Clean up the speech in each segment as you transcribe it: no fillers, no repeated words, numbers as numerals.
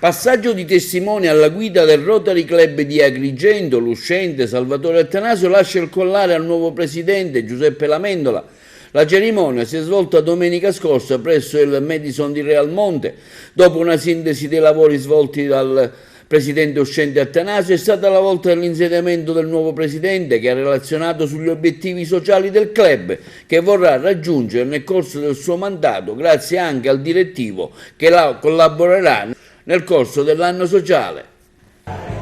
Passaggio di testimoni alla guida del Rotary Club di Agrigento, l'uscente Salvatore Attanasio lascia il collare al nuovo presidente Giuseppe Lamendola. La cerimonia si è svolta domenica scorsa presso il Madison di Realmonte. Dopo una sintesi dei lavori svolti dal presidente uscente Attanasio, è stata la volta dell'insediamento del nuovo presidente, che ha relazionato sugli obiettivi sociali del club che vorrà raggiungere nel corso del suo mandato, grazie anche al direttivo che collaborerà nel corso dell'anno sociale.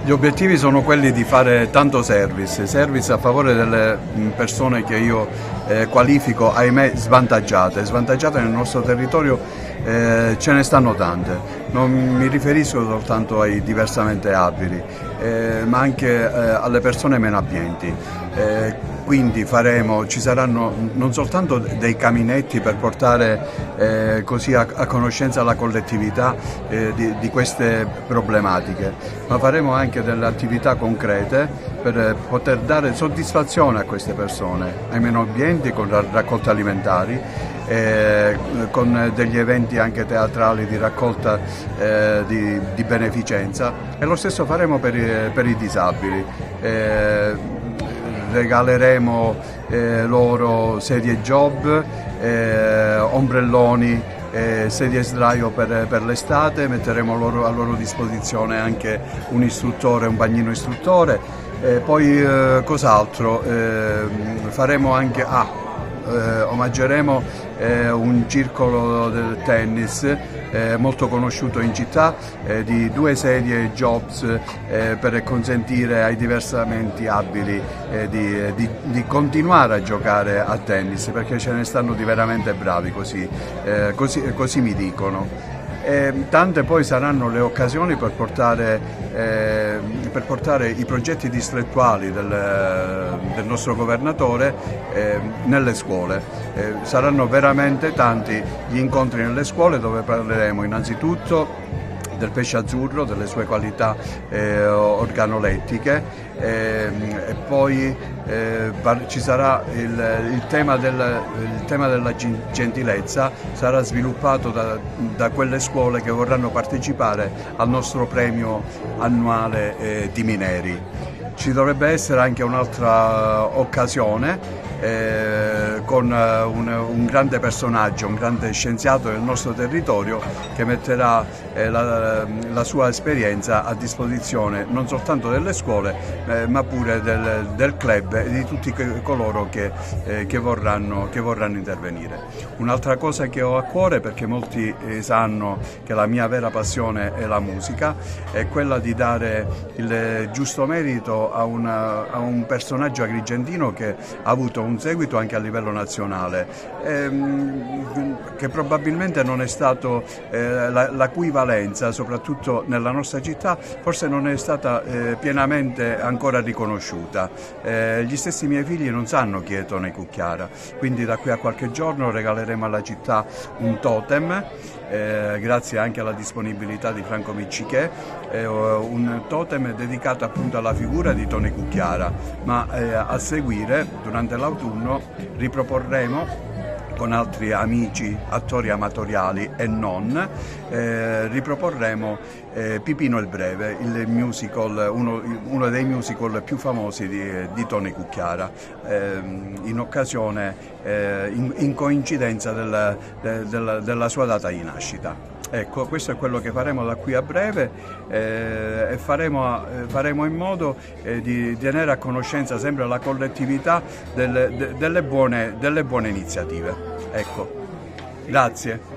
Gli obiettivi sono quelli di fare tanto service a favore delle persone che io qualifico, ahimè, svantaggiate nel nostro territorio. Ce ne stanno tante, non mi riferisco soltanto ai diversamente abili, ma anche alle persone meno abbienti. Quindi ci saranno non soltanto dei caminetti per portare così a conoscenza la collettività di queste problematiche, ma faremo anche delle attività concrete per poter dare soddisfazione a queste persone, ai meno abbienti, con raccolte alimentari, con degli eventi anche teatrali di raccolta di beneficenza, e lo stesso faremo per i disabili. Regaleremo loro sedie job, ombrelloni, sedie sdraio per l'estate, metteremo a loro disposizione anche un istruttore, un bagnino istruttore. Poi cos'altro? Faremo anche omaggeremo un circolo del tennis molto conosciuto in città, di 2 sedie jobs per consentire ai diversamente abili di continuare a giocare a tennis, perché ce ne stanno di veramente bravi, così mi dicono. Tante poi saranno le occasioni per portare i progetti distrettuali del nostro governatore nelle scuole. Saranno veramente tanti gli incontri nelle scuole, dove parleremo innanzitutto del pesce azzurro, delle sue qualità organolettiche, e poi ci sarà il tema della gentilezza, sarà sviluppato da quelle scuole che vorranno partecipare al nostro premio annuale Timineri. Ci dovrebbe essere anche un'altra occasione con un grande personaggio, un grande scienziato del nostro territorio, che metterà la sua esperienza a disposizione non soltanto delle scuole, ma pure del club e di tutti coloro che vorranno intervenire. Un'altra cosa che ho a cuore, perché molti sanno che la mia vera passione è la musica, è quella di dare il giusto merito a un personaggio agrigentino che ha avuto un seguito anche a livello nazionale, che probabilmente non è stato la cui valenza, soprattutto nella nostra città, forse non è stata pienamente ancora riconosciuta. Gli stessi miei figli non sanno chi è Tony Cucchiara, quindi da qui a qualche giorno regaleremo alla città un totem, grazie anche alla disponibilità di Franco Miccichè, un totem dedicato appunto alla figura di Tony Cucchiara, ma a seguire, durante l'autunno, riproporremo con altri amici attori amatoriali e non, riproporremo Pipino il Breve, il musical, uno dei musical più famosi di Tony Cucchiara, in occasione, in coincidenza della sua data di nascita. Ecco, questo è quello che faremo da qui a breve, e faremo in modo di tenere a conoscenza sempre la collettività delle buone iniziative. Ecco, grazie.